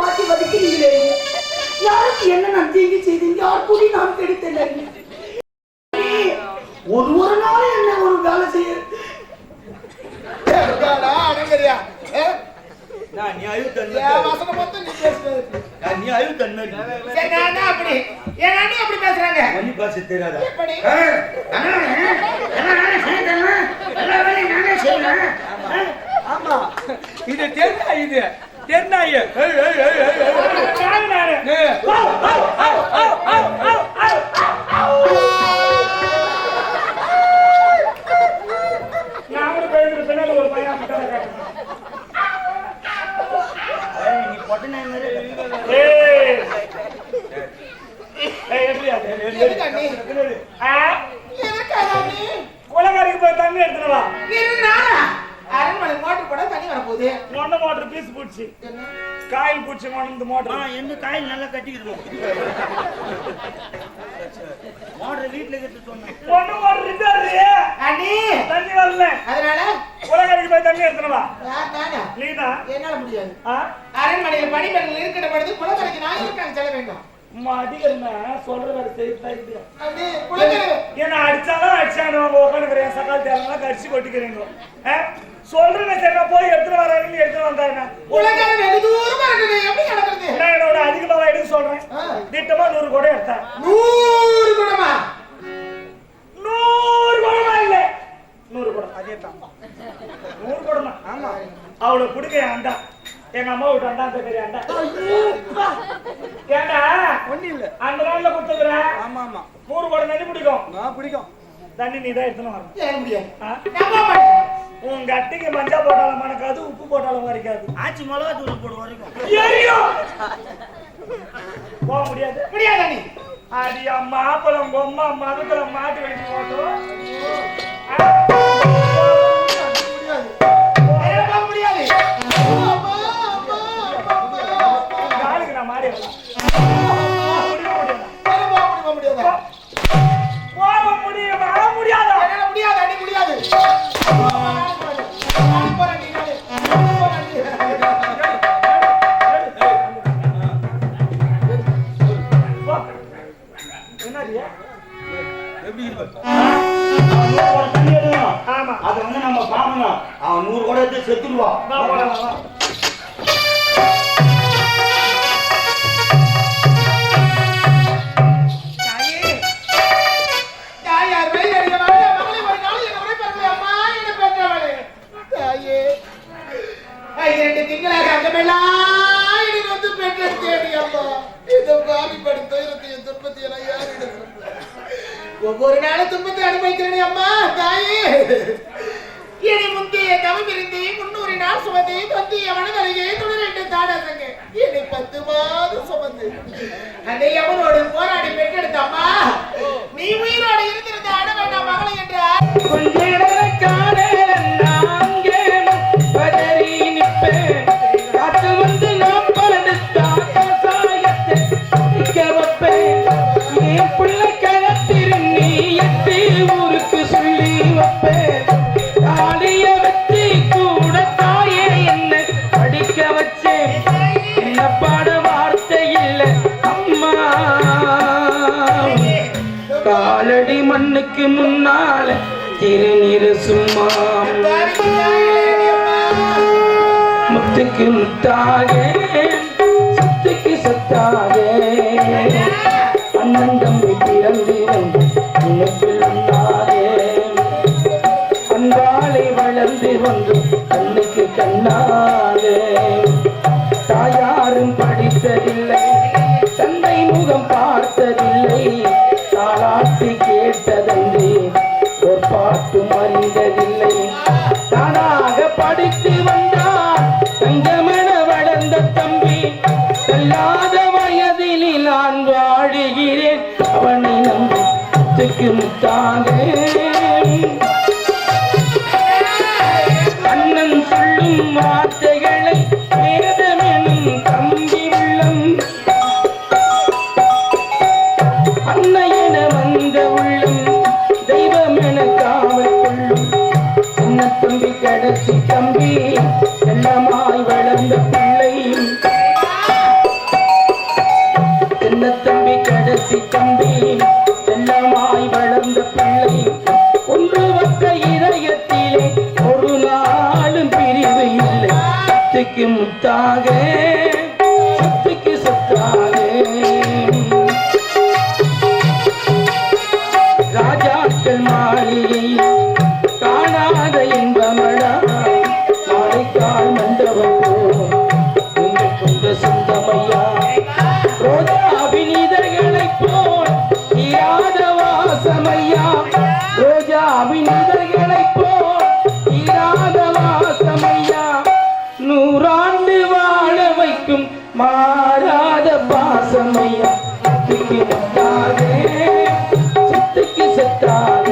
மாற்றி வதிக்கிறீங்களே, யாருக்கு என்ன நான் தீங்கு செய்தீங்க? யார் கூடி நான் கெடுத்தேன்? ஒரு நாள் என்ன ஒரு வேலை செய்ய இது தென்னாய் குலகாரிக்கு போய் தண்ணி எடுத்துனவா அரண்மனை மோட்டர் போட தண்ணி வரப்போகுது. மொண்ட மோட்டர் பீஸ் பூச்சி காயில் பூச்சி மொண்ட மோட்டர் எந்த காயில் நல்லா கட்டிக்கிட்டு மோட்டர் வீட்டுல கிட்ட சொன்னேன். மொண்ட மோட்டர் ரிப்பேர் அண்ணி தண்ணி வரல, அதனால குலகாரிக்கு போய் தண்ணி எடுத்துனவா. நீனா என்னால முடியாது. அரண்மனையில் பணிபெண்கள் இருக்கிற பொழுது குலகரைக்கு நான் இருக்காங்க செல்ல வேண்டும். அதிகமா சொல்ற வேலை செய்ய என்ன அடிச்சாலும் அடிச்சாங்க உட்காந்துக்கிறேன். சக்கால் தேர்லாம் கடிச்சு கொட்டிக்கிறீங்க. சொல்றேன் சரி போய் எடுத்துட்டு வராங்க எடுத்துட்டு வந்தாங்க. என்னோட அதிகமா எடுத்து சொல்றேன். திட்டமா 100 கூட எடுத்தேன். 100 கூடமா? 100 கூடமா இல்ல 100 கூட அதே தான் 100 கூடமா. ஆமா அவளை பிடிக்க அண்டா எங்க அம்மா விட்டு அண்டா பெரிய அண்டா ஏண்டா ஒண்ணு இல்ல அந்த நாள்ல கொடுத்துக்கிற. ஆமா ஆமா 100 கூட தண்ணி பிடிக்கும். பிடிக்கும் தண்ணி நீ தான் எடுத்துன்னு வரணும். உங்க அட்டிக்கு மஞ்சா போட்டாலும் மணக்காது, உப்பு போட்டாலும் வரைக்காது. ஆச்சி மிளகா தூள் போட வரைக்கும் போக முடியாது. முடியாது நீ அடியா மாப்பழம் பொம்மா மரத்துல மாட்டு வெட்டி போட்டோம் முடியாது. நாளைக்கு நான் மாறி அதை வந்து நம்ம பாக்கணும். அவன் 100 கூட எடுத்து செத்துருவான். ஒவ்வொரு நாளும் துன்பத்தை அனுபவிக்கிறேன் அம்மா தாயே. இனி முந்தைய தவம் இருந்து 300 நாள் சுமந்து தொந்திய மனதலையே 2 தாடசங்க இனி 10 மாதம் சுமந்து அதை அவனோடு போராடி பெற்றெடுத்த அம்மா நீ உயிரோடு இருந்திருந்த ஆட வேண்டாம் மகளை என்றார். காலடி மண்ணுக்கு முன்னால திருநீரு சும்மா முத்துக்கு முத்தாக சத்துக்கு சத்தாக அண்ணன் தம்பி பிறந்து வந்து உனக்குள் உண்டாகே அன்பாலை வளர்ந்து வந்து கண்ணுக்கு கண்ணாக தாயாரும் படித்ததில்லை, தந்தை முகம் பார்த்ததில்லை, தாளாட்டு கேட்டதன்றி ஒரு பாட்டும் அறிந்ததில்லை. தானாக படித்து வந்தார் தங்கமென வளர்ந்த தம்பி, தள்ளாத வயதில் நான் வாழுகிறேன் அவனை நம்பி முத்துக்கு முத்தாக அண்ணன் சொல்லும் வார்த்தைகளை வேதமெனும் தம்பி உள்ளம் அன்னையென வந்த உள்ளம் தெய்வமென காவல் கொள்ளும் சின்ன தம்பி கடைசி தம்பி எல்லமாய் வளர்ந்த பிள்ளை ராசி தம்பி செல்லமாய் வளர்ந்த பிள்ளை ஒன்று வந்த இதயத்திலே ஒரு நாளும் பிரிவு இல்லை முத்துக்கு முத்தாக சொத்துக்கு சொத்தாக ராஜாக்கள் மாளிகை காணாத இன்பமடா மாலைக்கால் மண்டபம் போகும் உங்கள் சொந்த சொந்தமையா ரோஜாவின் இதழ்களைப் போல் தீராத வாசமையா ரோஜாவின் இதழ்களைப் போல் தீராத வாசமையா நூறாண்டு வாழ வைக்கும் மாறாத பாசமையா சொத்துக்கு முத்தாக சொத்துக்கு சொத்தாக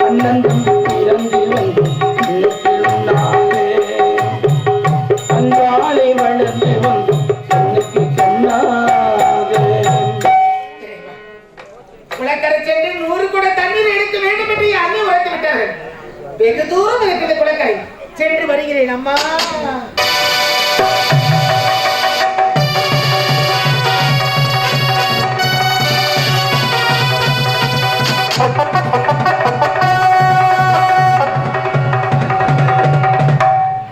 அண்ணன் தம்பி பிறந்து வந்து உள்ளத்தில் உண்ணாக அன்பாலை வளர்ந்து வந்து கண்ணுக்கு கண்ணாக குளக்கரை சென்று 100 குட தண்ணீர் எடுக்க வேண்டும் என்று அண்ணி உரைத்து விட்டார்கள். வெகு தூரம் இருக்குது குளக்கரை, சென்று வருகிறேன் அம்மா.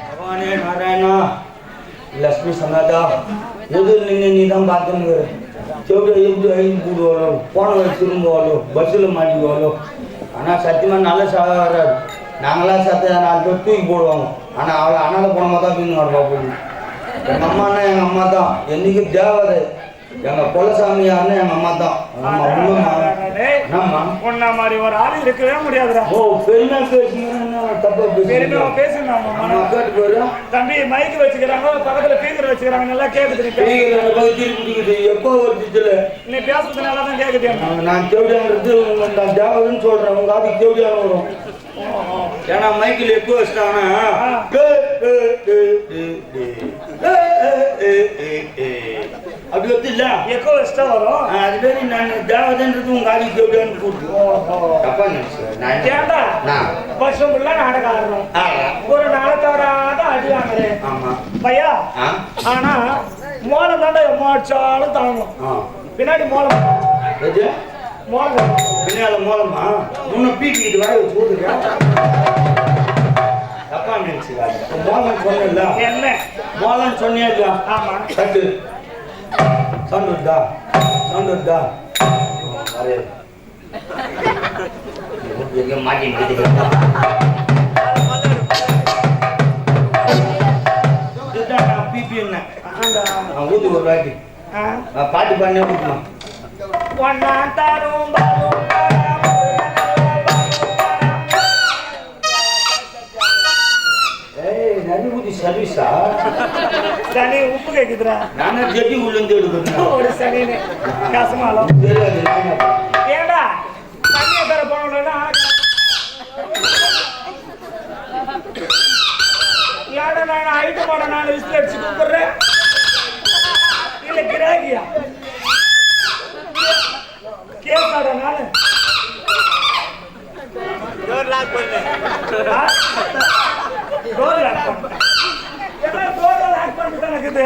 பகவானே நாராயணா லட்சுமி சமாதா எதிர் நின்று நீ தான் பார்த்துன்னு எப்படி ஐந்து போடுவாளோ போன திரும்புவாளோ பஸ்ஸில் மாட்டிக்குவாளோ ஆனால் சத்தியமாக நல்ல வராது. நாங்களாம் சத்த 4 பேர் தூக்கி போடுவாங்க. ஆனால் அவளை அனால போனமாக தான் பின்னு வருவா போய். எங்கள் அம்மானா எங்கள் அம்மா தான், என்னைக்கு தேவதை எங்கள் குலசாமியார்னு எங்கள் அம்மா தான். பொண்ணா மாதிரி ஒரு ஆள் இருக்கவே முடியாதுடா. ஓ பெருமையா பேசுனா தப்பா பெருமையா பேசுனா கேட்டு போயிரு. தம்பி மைக்கு வச்சுக்கிறாங்க, பக்கத்துல ஸ்பீக்கர் வச்சுக்கிறாங்க, நல்லா கேக்குது. எப்போ வருதுல நீ பேசுறது நல்லா தான் கேக்குது. நான் தேவடியாங்கிறது நான் தேவதுன்னு சொல்றேன். உங்க ஆதி தேவடியான வரும். ஏன்னா மைக்கில் எப்போ வச்சிட்டாங்கன்னா அப்படி வந்து இல்ல எக்கோ வச்சுட்டா வரும். அது பேரு நான் தேவதன்றது உங்க ஆதி தேவடியான்னு கூட்டு தப்பா ஏண்டா வருஷம் ஃபுல்லா நாடகம் ஆடுறோம், ஒரு நாளை தவறாத அடி வாங்குறேன். ஆமா பையா. ஆனா மோளம் தாண்டா எம்மாச்சாலும் தாங்கும். பின்னாடி மோளம் மோளம் பின்னால மோளமா முன்ன பீக்கிட்டு வாய் வச்சு ஊதுறேன். தப்பா நினைச்சுக்காது. மோளம் சொன்ன என்ன மோளம் சொன்னியா இல்ல? ஆமா கட்டு சவுண்டா சவுண்டா அரே எங்க மாட்டிட்டு பிபி என்ன ஊது ஒரு வாட்டி பாட்டு பாடினே ஊட்டுமா ஒன்னா தரும் சர்வீஸா சனி உப்பு கேக்குதுடா. நானே ஜெட்டி உள்ளேந்து எடுக்கிறேன். ஒரு சனின்னு கசமாலம் ஏண்டா தண்ணியை தர போனோம்னா ஏடா நான் ஐட்டம் போட 4 விசில் அடிச்சு கூப்பிடுறேன். இல்ல கிராகியா கேட்டாடா நானு டோர் லாக் பண்ணு. டோர் லாக் பண்ணு. எல்லாம் டோர் லாக் பண்ணிட்டு இருக்குது.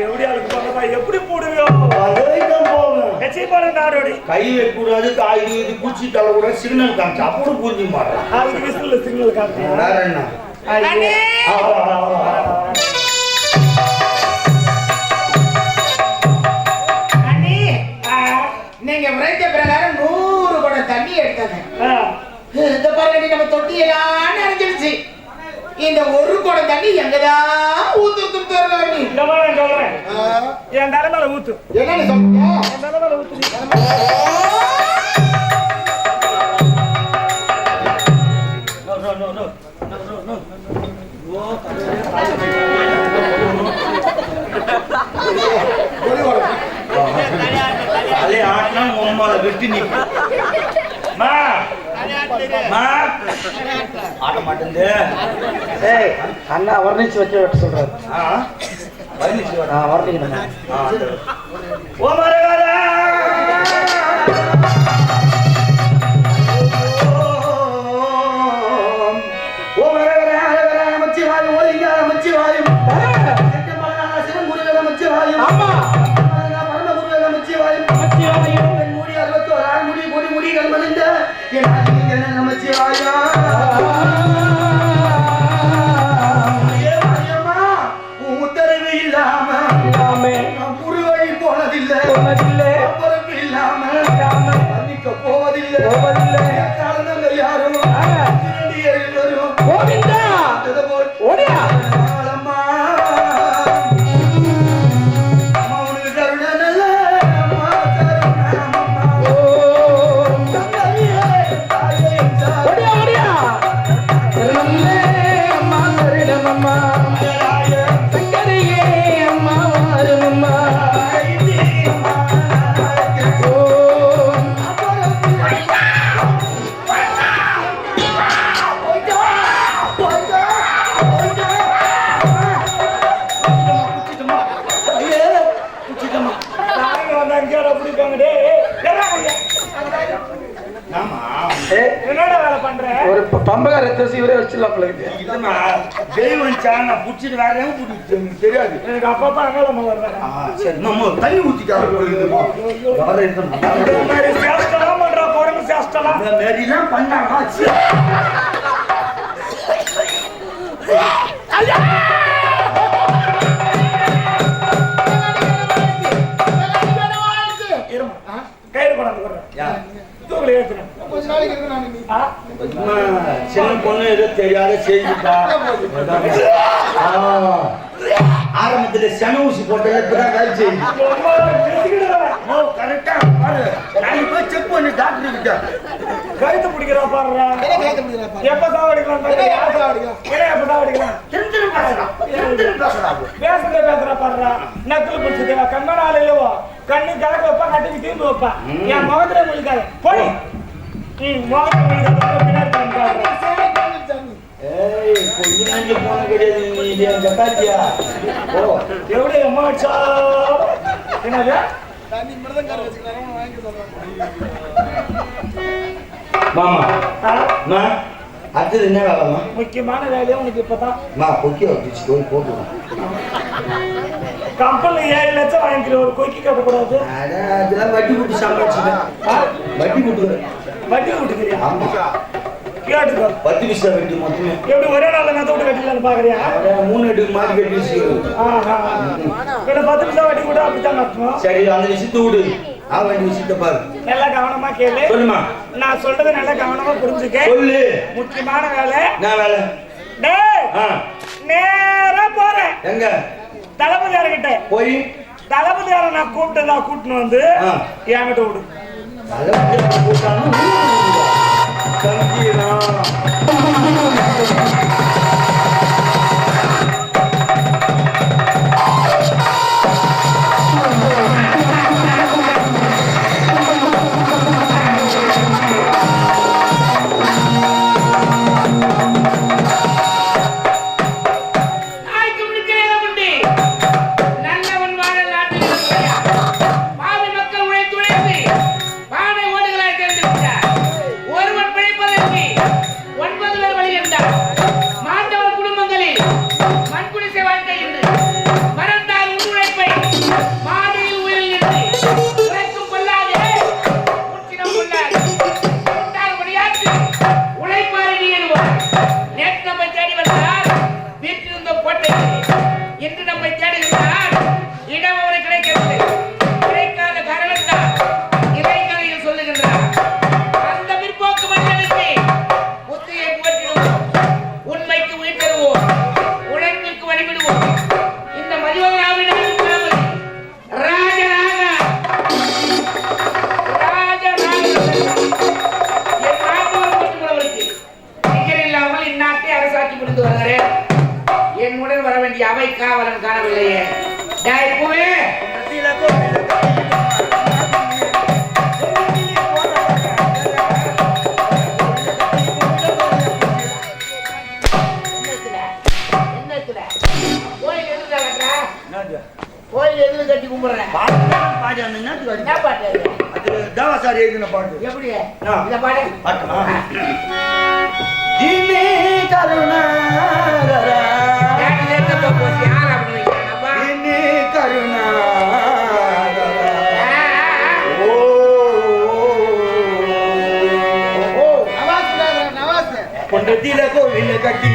எப்படியாளுக்கு பக்கமா எப்படி போடுவியோ கை வைக்கூடாது. காய் இது பூச்சி தள்ளக்கூடாது. சிக்னல் காமிச்சு அப்படி புரிஞ்சு மாட்டேன். அதுக்கு விசில் சிக்னல் காமிச்சு வேற என்ன நீங்க உரைத்த பிரகாரம் 100 குடம் தண்ணி எடுத்தாங்க. இந்த பாருங்க நம்ம தொட்டி எல்லாம் நிறைஞ்சிருச்சு. இந்த 1 குடம் தண்ணி எங்கதான் ஊத்து தரணும். என் தலைமையில ஊத்து. என்ன சொல்றீங்க? என் தலைமையில ஊத்து. அதே ஆட்டினா உம்மால வெட்டி நிற்கும். ஆட்ட மாட்டேங்குது. அண்ணா வர்ணிச்சு வச்சு வெட்ட சொல்றாரு. வர்ணிக்கணுமா? ஓ மரகாரா அம்மா என்ன நமச்சிவாயா உத்தரவு இல்லாம முருகை போனதில்லை பொறுப்பு இல்லாம மன்னிக்க போவதில்லை காரணங்கள் யாரும் ஒரு பம்பகார இவரே வச்சிடலாம் புடிச்சிட்டு வேற தெரியாது எனக்கு அப்பப்பா அங்கலமா வருவேன் சரி நம்ம தண்ணி ஊத்திக்காக பண்றா போறங்க சேஷ்டலாம் மாதிரிலாம் பண்ணாங்க கயிறு கொண்டாந்து போடுறேன் தூக்கில ஏத்துறேன் கொஞ்ச நாளைக்கு இருக்கு நான் சின்ன பொண்ணு ஏதோ தெரியாத செய்திப்பா ஆரம்பத்துல சென ஊசி போட்டது இப்பதான் கழிச்சு கரெக்டா நாளைக்கு போய் செக் பண்ணி டாக்டர் கிட்ட கழுத்து பிடிக்கிறா பாடுறா எப்ப சாவடிக்கலாம் எப்ப சாவடிக்கலாம் பேசுறா பாடுறா நக்கல் பிடிச்சது கண்ணால இல்லவோ கண்ணு கலக்க வைப்பா கட்டிக்கு தீர்ந்து வைப்பா என் முகத்துல முழிக்காது போய் முகத்துல பின்னாடி போன கிடையாது சப்பாத்தியா ஓ எப்படி அம்மாச்சா என்னது மாமா அடுத்தது என்ன வேலைமா முக்கியமான வேலையா உனக்கு இப்பதான் கொக்கி வச்சு போட்டுருவோம் கம்பெனி 7 லட்சம் வாங்கிக்கிற ஒரு கொக்கி கட்டக்கூடாது அதெல்லாம் வட்டி கூட்டி சம்பாதிச்சுட்டேன் வட்டி கூட்டுக்கிறேன் வட்டி கூட்டுக்கிறியா ஆமா கேட்டுக்கோ 10 பைசா வட்டி மொத்தமே எப்படி ஒரே நாள்ல நான் தோட்டு கட்டிடலான்னு பாக்குறியா 3 அடி மாடி கட்டி கிட்ட 10 பைசா வட்டி கூட அப்படித்தான் கட்டணும் சரி அந்த விஷயத்தை விடு வண்டி விஷயத்தை பாரு நல்லா கவனமா கேளு சொல்லுமா நான் சொல்றது நல்லா கவனமா புரிஞ்சுக்க சொல்லு முக்கியமான வேலை நான் வேலை டேய் நேரா போறேன் எங்க தளபதியார்கிட்ட போய் தளபதியார நான் கூட்டின்னு வந்து என்கிட்ட விடு தளபதியார கூட்டாலும் என்னுடன் வர வேண்டிய அவை காவலன் காணவில்லையே. கோயில் எதுல கட்டி கும்பிடுறேன் பாட்டு என்ன பாட்டு அது தேவசாரி எழுதின பாட்டு எப்படி இந்த பாட்டு பாட்டுமா தீனே கருணாகரா தீனே கருணாகரா ஓ நெத்தியில கோவில் கட்டி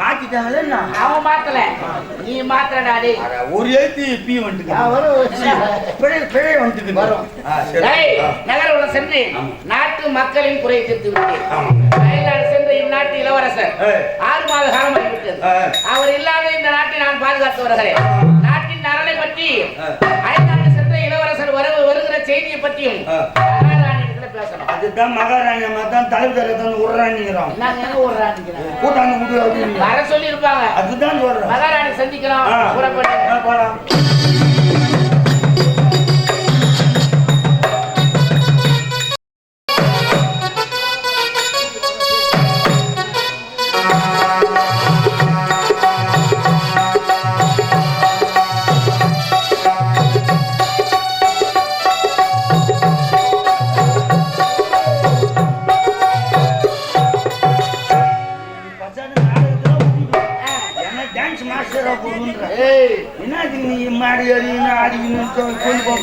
மாத்திட்டாங்களே. அவன் மாத்தல, நீ மாத்திரடா. ஒரு எழுத்து பி வந்துட்டு பிழை வந்துட்டு வரும். நகர உள்ள சென்று நாட்டு மக்களின் குறை தீர்த்து விட்டேன். அயல்நாடு சென்ற இந்நாட்டு இளவரசர் 6 மாத காலம் ஆகிவிட்டது. அவர் இல்லாத இந்த நாட்டை நான் பாதுகாத்து வருகிறேன். நாட்டின் நலனை பற்றி அயல்நாடு சென்ற இளவரசர் வருகிற செய்தியை பற்றியும் பேசணும். அதுதான் மகாராணி அம்மா தான் தலைவர் தான் விடுறான்னுங்கிறோம். நாங்க எங்க விடுறான்னு கூட்டாங்க விடு வர சொல்லி இருப்பாங்க. அதுதான் சொல்றேன். மகாராணி சந்திக்கிறோம். புறப்பட்டு போலாம்.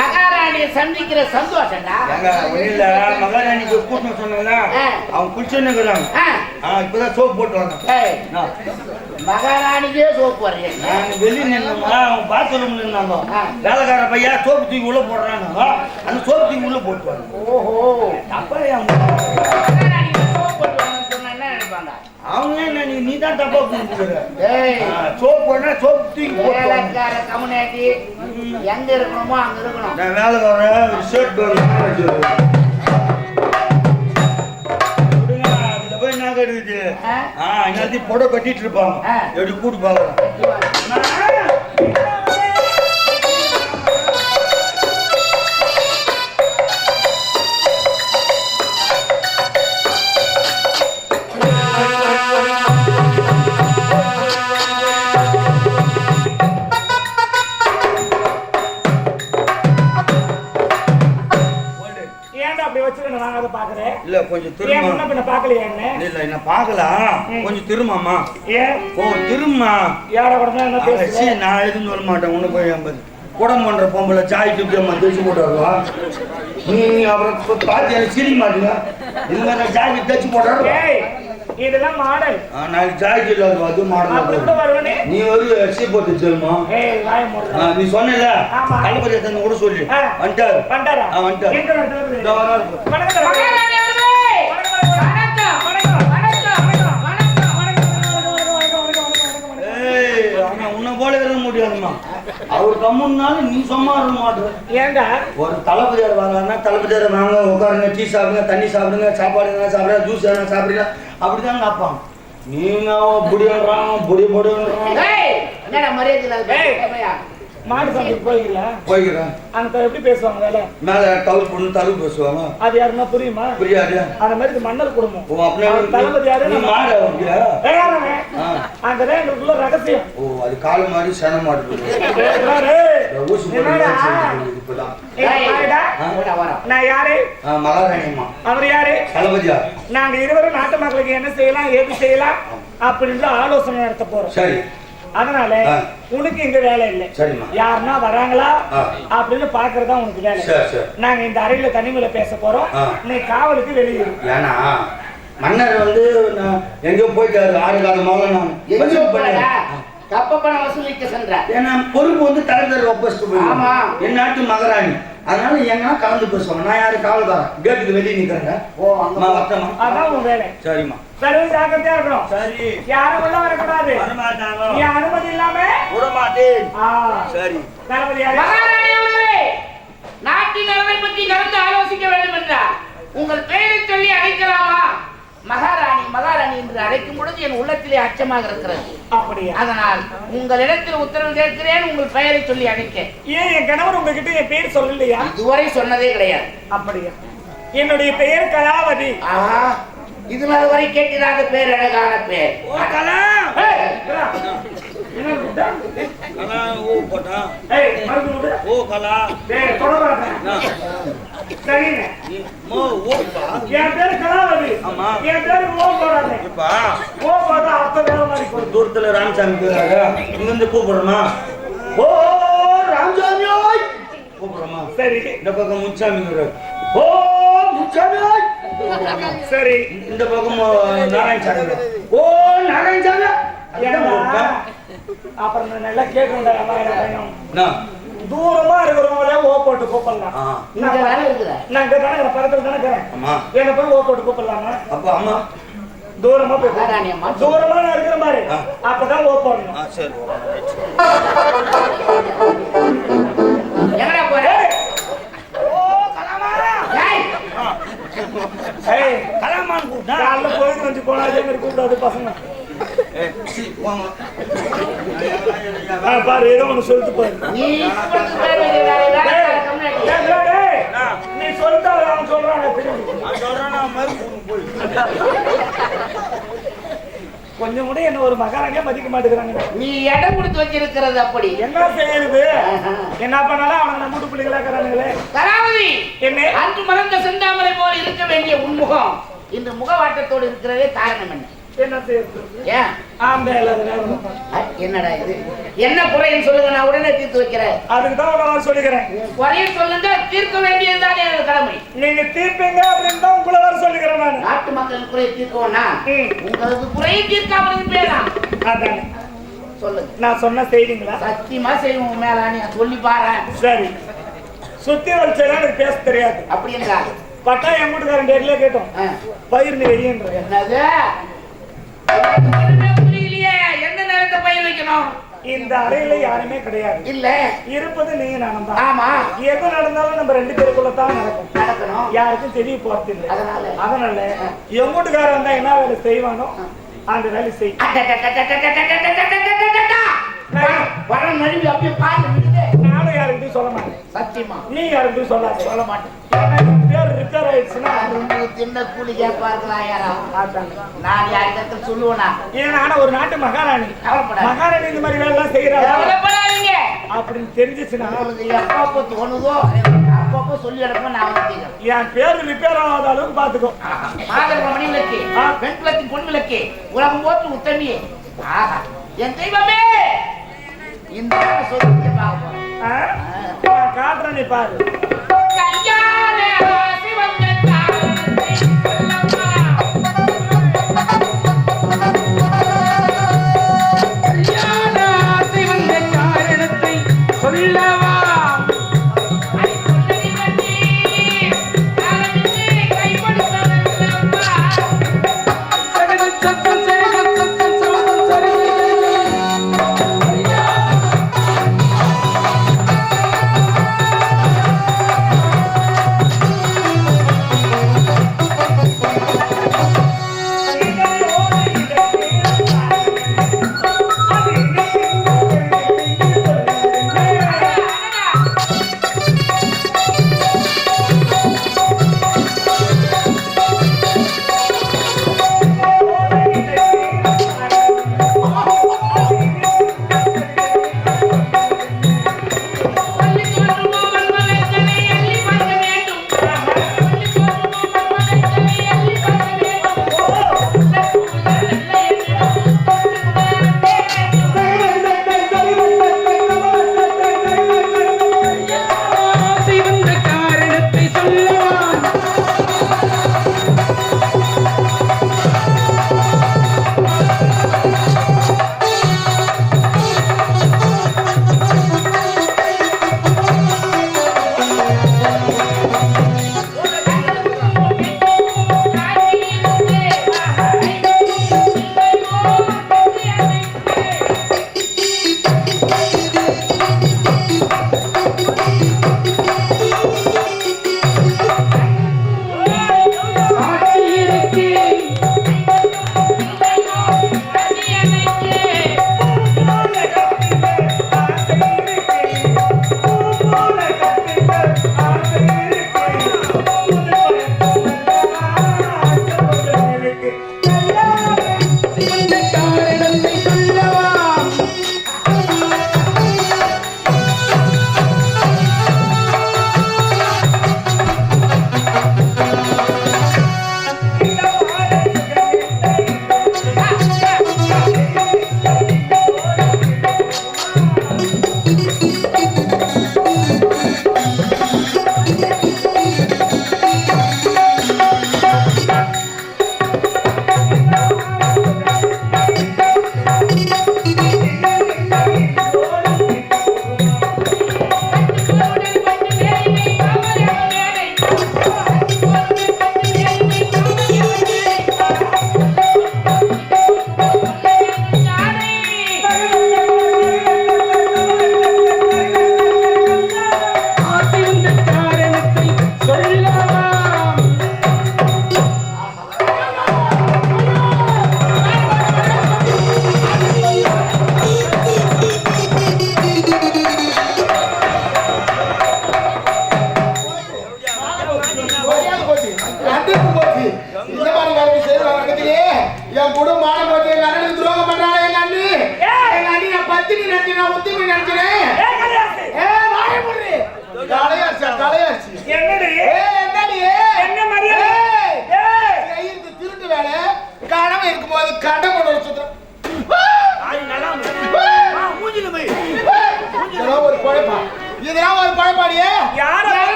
மகாராணியை சந்திக்கிற சந்தோஷம்டா. மகாராணிக்கு கூட்டம் சொன்னா அவங்க குளிச்சுன்னு இப்பதான் சோப்பு போட்டுவாங்க. மகாராணிக்கே சோப்பு வரைய நாங்க வெளியே நின்னோமா அவங்க பாத்ரூம் நின்னாங்க. வேலைக்கார பையா சோப்பு தூக்கி உள்ள போடுறாங்க. அந்த சோப்பு தூக்கி உள்ள போட்டுவாங்க. ஓஹோ அப்ப சோப்பு போட்டுவாங்கன்னு சொன்னா என்ன நினைப்பாங்க? அவங்க என்ன நீ தான் தப்பா புரிஞ்சுக்கிற. சோப்பு போனா சோப்பு தூக்கி வேலைக்கார கம்யூனிட்டி எங்க இருக்கணுமோ அங்க இருக்கணும். நான் வேலைக்கார ஷர்ட் எல்லாத்தையும் புடவை கட்டிட்டு இருப்பாங்க. எப்படி கூட்டு பாக்கலாம். இல்ல கொஞ்சம் திரும்ப பாக்கலையா என்ன? இல்ல என்ன பாக்கலாம். கொஞ்சம் திரும்பமா. ஓ திரும்ப நான் எதுவும் சொல்ல மாட்டேன். ஒண்ணு போய் 50 குடம் பண்ற பொம்பளை சாய் துப்பியம்மா தைச்சு போட்டுருவா. நீ அப்புறம் பார்த்து எனக்கு சிரிக்க மாட்டீங்க. இது மாதிரி ஜாக்கெட் தைச்சு போட்டுருவா. இதெல்லாம் மாடல். நான் ஜாக்கெட் அது மாடல். நீ ஒரு எக்ஸி போட்டு சொல்லுமா. நீ சொன்னல தளபதி தந்து கூட சொல்லி வந்துட்டாரு. உன்னை போல இருக்க முடியாதுமா. அவர் கம்முன்னாலும் நீ சும்மா இருக்க மாட்டேன். ஏண்டா ஒரு தளபதியார் வாங்கன்னா தளபதியார் வாங்க உட்காருங்க, டீ சாப்பிடுங்க, தண்ணி சாப்பிடுங்க, சாப்பாடு என்ன சாப்பிடுங்க, ஜூஸ் என்ன சாப்பிடுங்க, அப்படிதான் கேட்பாங்க. நீங்க புடியாடுறாங்க புடி போடுறாங்க. மாடு சாப்பிட்டு போய்க்கிறேன். அங்க எப்படி பேசுவாங்க? வேலை மேல டவுல் பொண்ணு தரு பேசுவாங்க. அது யாருன்னா புரியுமா? புரியாது. அந்த மாதிரி மன்னர் குடும்பம். ஓ அப்படியே தளபதி யாரு? மாடு அங்கதான் எங்களுக்குள்ள ரகசியம். ஓ அது கால் மாதிரி சேன மாடு. நான் யாரு? மகாராணியம்மா. அவர் யாரு? தளபதியா. நாங்க இருவரும் நாட்டு மக்களுக்கு என்ன செய்யலாம் ஏது செய்யலாம் அப்படின்னு ஆலோசனை நடத்த போறோம். சரி. அதனால உனக்கு இங்க வேலை இல்லை. யாருன்னா வராங்களா அப்படின்னு பாக்குறதா உனக்கு வேலை. நாங்க இந்த அறையில தனிமையில பேச போறோம். நீ காவலுக்கு வெளியே. ஏன்னா மன்னர் வந்து எங்கேயோ போயிட்டாரு. 6 காலமாக நான் கப்ப பணம் வசூலிக்க சென்றார். ஏன்னா பொறுப்பு வந்து தலைவர் ஒப்படைச்சிட்டு போயிருக்காங்க. என் நாட்டு மகாராணி. அதனால எங்கன்னா கலந்து பேசுவாங்க. நான் யாரு காவல்காரன் கேட்டுக்கு வெளியே நிக்கிறேங்க. ஓ அம்மா வட்டமா. அதான் உன் வேலை. சரிம்மா. சரி ஜாக்கிரதையா இருக்கணும். சரி. யாரும் உள்ள வரக்கூடாது. வரமாட்டாங்க. நீ அனுமதி இல்லாம விட மாட்டேன். சரி. தளபதி யாரு? மகாராணி அவர்களே, நாட்டின் நலனை பற்றி கலந்து ஆலோசிக்க வேண்டும் என்றார். உங்கள் பெயரை சொல்லி அழைக்கலாமா? மகாராணி மகாராணி என்று அழைக்கும் பொழுது என் உள்ளத்திலே அச்சமாக இருக்கிறது. அப்படியா? அதனால் உங்களிடத்தில் உத்தரவு கேட்கிறேன், உங்கள் பெயரை சொல்லி அழைக்க. ஏன் என் கணவர் உங்ககிட்ட என் பேர் சொல்லலையா? இதுவரை சொன்னதே கிடையாது. அப்படியா? என்னுடைய பெயர் கலாவதி. இது நாள் வரை கேட்கிறாத பேர், அழகான பேர். ஓ கலா. சரிங்க. மோ ஓப்பா என் பேரு கலாவதி. ஆமா. என் பேரு ஓ போடாதே. இப்பா ஓ போட்டா அர்த்தம் வேற மாதிரி ஒரு போகுது. தூரத்துல ராமசாமி போறாரு இங்க இருந்து கூப்பிடுறோமா ஓ ராமசாமி கூப்பிடுறோமா சரி இந்த பக்கம் முச்சாமி ஓ முச்சாமி சரி இந்த பக்கம் நாராயணசாமி ஓ நாராயணசாமி ஏன்னா அப்புறம் நான் நல்லா கேட்கணும்டா அம்மா என்ன தூரமா இருக்கிறவங்களே ஓ போட்டு கூப்பிடலாம். இங்க வேலை இருக்குதா? நான் இங்க தானே பக்கத்துல தானே இருக்கிறேன். அம்மா என்ன போய் ஓ போட்டு கூப்பிடலாமா? அப்ப அம்மா தூரமா போய் வேறானே அம்மா. தூரமா நான் இருக்கிற மாதிரி அப்பதான் ஓ போடணும். சரி எங்கடா போற? ஓ கலாமா ஏய், ஏய் கலாமான் கூப்பிட்டா காலைல போயிட்டு வந்து போனா அதே மாதிரி கூப்பிடாது பசங்க. பாரு ஏதோ ஒண்ணு சொல்லிட்டு பாரு. நீ கூப்பிடுறது பேர் வைக்கிற வேலை வேலை டேய், கம்னாடி. டேய், டேய், நீ சொல்லிட்டா அவன் சொல்றான் திரும்பி. நான் சொல்றேன்னா மறுபடியும் போய் கொஞ்சம் கூட என்ன ஒரு மகாராணியா மதிக்க மாட்டேங்கிறாங்க. நீ இடம் கொடுத்து வச்சிருக்கிறது அப்படி. என்ன செய்யுது? என்ன பண்ணாலும் அவனுக்கு நம்ம வீட்டு பிள்ளைகளா இருக்கிறானுங்களே. கலாவதி, என்ன அன்று மலர்ந்த செந்தாமரை போல் இருக்க வேண்டிய உன்முகம் இந்த முகவாட்டத்தோடு இருக்கிறதே காரணம் என்ன? என்ன செய்யுது? ஏன் ஆம்பே இல்லாத நேரம். என்னடா இது? என்ன குறைன்னு சொல்லுங்க, நான் உடனே தீர்த்து வைக்கிறேன். அதுக்கு தான் உங்களை சொல்லிக்கிறேன். குறைய சொல்லுங்க, தீர்க்க வேண்டியதுதான் எனது கடமை. நீங்க தீர்ப்பீங்க அப்படின்னு தான் உங்களை வர சொல்லிக்கிறேன் நான். நாட்டு மக்களின் குறையை தீர்க்கணும்னா உங்களுக்கு குறையை தீர்க்காம இருப்பேனா? அதானே சொல்லுங்க. நான் சொன்ன செய்திங்களா? சத்தியமா செய்வோம் மேல நீ சொல்லி பாரு. சரி சுத்தி வச்சா எனக்கு பேச தெரியாது. அப்படி என்றால் பட்டா என் வீட்டுக்காரன் டேட்ல கேட்டோம் பயிர் நீ வெய்யன்ற. என்னது? புரியலையே. எந்த நேரத்தை பயிர் வைக்கணும்? இந்த அறையில யாருமே கிடையாது. இல்ல இருப்பது நீங்க நானும் தான். ஆமா, எது நடந்தாலும் நம்ம ரெண்டு பேருக்குள்ள தான் நடக்கும். நடக்கணும். யாருக்கும் தெரிய போறது இல்லை. அதனால என் வீட்டுக்காரன் வந்தா என்ன வேலை செய்வானோ அந்த வேலை செய். வர நழுவி அப்படியே பாத்து நானும் யாருக்கிட்டையும் சொல்ல மாட்டேன். சத்தியமா நீ யாருக்கிட்டையும் சொல்லாத. சொல்ல மாட்டேன். பேர் ரிப்பேர் ஆயிடுச்சுன்னா சின்ன கூலி கேட்பார்களா யாரா? அதாங்க. நான் யாருக்கு சொல்லுவேனா? ஏன்னா ஒரு நாட்டு மகாராணி கவலைப்படாத. மகாராணி இந்த மாதிரி வேலை எல்லாம் செய்யறாங்க கவலைப்படாதீங்க. அப்படின்னு தெரிஞ்சிச்சுன்னா உங்களுக்கு எப்பப்போ தோணுதோ அப்பப்போ சொல்லி எடுப்போம். நான் வந்து என் பேர் ரிப்பேர் ஆகாத அளவுக்கு பாத்துக்கோ. மாதவ மணி விளக்கு, பெண் குலத்தின் பொன் விளக்கு, உலகம் போற்று உத்தமியே. ஆஹா, என் தெய்வமே. இந்த சொல்லி பார்ப்போம். நான் காட்டுறேன், நீ பாரு. கையாலே ஆசி வந்த காரணத்தை சொல்லம்மா. கையால ஆசை வந்த காரணத்தை சொல்லவா? அதை சொல்லடி கட்டி, காலமின்றி கைப்படுத்த சொல்லம்மா. சகல சத்தம் சரி சத்தம் சத்தம் சரி.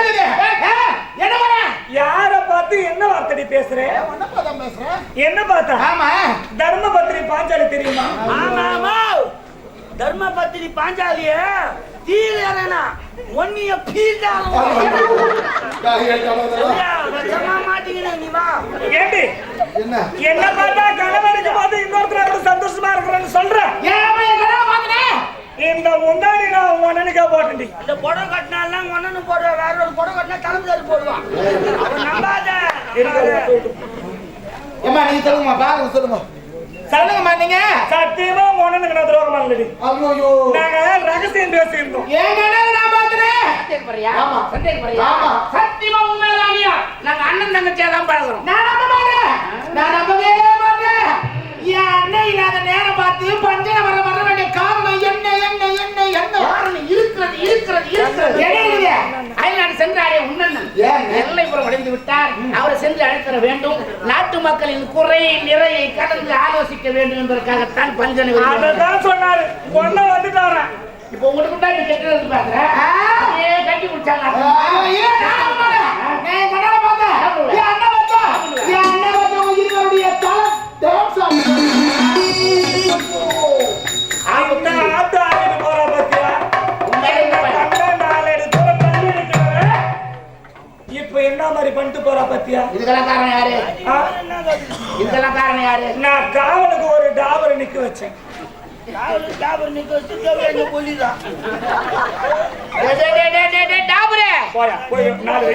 என்னது என்ன பண்ண யார பார்த்து என்ன வார்த்தை பேசுறேன்? உன்னை பார்த்தா பேசுறேன். என்ன பார்த்தா? ஆமா தர்மபத்திரி பாஞ்சாலி தெரியுமா? ஆமா ஆமா தர்மபத்திரி பாஞ்சாலிய தீரனா ஒன்னிய பீடாலும் மாட்டீங்க நீ வா. ஏண்டி என்ன என்ன பார்த்தா கணவனுக்கு பார்த்து இன்னொருத்தர் கூட சந்தோஷமா இருக்கிறேன்னு சொல்றேன். ஏமா என் கனவு பார்த்தனே இந்த முந்தாடி நான் உடனுக்கே போட்டேன்டி. இந்த புடவை கட்டினாலாம் ஒன்னு போடுவா, வேற ஒரு புடவை கட்டினா தலைமுறை போடுவான். அவன் நம்பாத. ஏமா நீங்க சொல்லுங்கம்மா பாருங்க சொல்லுங்க சொல்லுங்கம்மா நீங்க சத்தியமா உடனுக்கு நான் துரோகம் பண்ணலடி. ஐயோ நாங்க ரகசியம் பேசியிருந்தோம். ஏன் கனவு நான் பார்த்தனே ஆமா ஆமா சத்தியமா உண்மையிலானியா நாங்க அண்ணன் தங்கச்சியா தான் பழகுறோம். நான் நம்ப மாட்டேன் நான் நம்பவே மாட்டேன் என் அண்ணன் இல்லாத நேரம் பார்த்து பஞ்சனை வர வேண்டிய காரணம் என்ன என்ன என்ன என்ன காரணம் இருக்கிறது என்ன அயல்நாடு சென்றாரே உண்ணன் ஏன்? எல்லைப்புறம் அடைந்து விட்டார். அவரை சென்று அழைத்தர வேண்டும். நாட்டு மக்களின் குறை நிறையை கடந்து ஆலோசிக்க வேண்டும் என்பதற்காகத்தான் பஞ்சனை அததான் சொன்னாரு. ஒன்ன வந்துட்டாரா? இப்போ உங்களுக்கு தான் நீ கெட்டது பாக்குறேன். கட்டி குடிச்சாங்க. அந்த ஆத்து ஆடிட்டு போறா பாத்தியா? நாலு தூரம் தள்ளி இருக்கிறவ இப்ப என்ன மாதிரி பண்ணிட்டு போறா பாத்தியா? இதுக்கெல்லாம் காரணம் யாரு? ஆ? இதுக்கெல்லாம் காரணம் யாரு? நான் காவலுக்கு ஒரு டாபரை நிக்க வச்சேன். டாபர் நிக்க வச்சு போலிதான் டாபரே போயா போய் 4 வை.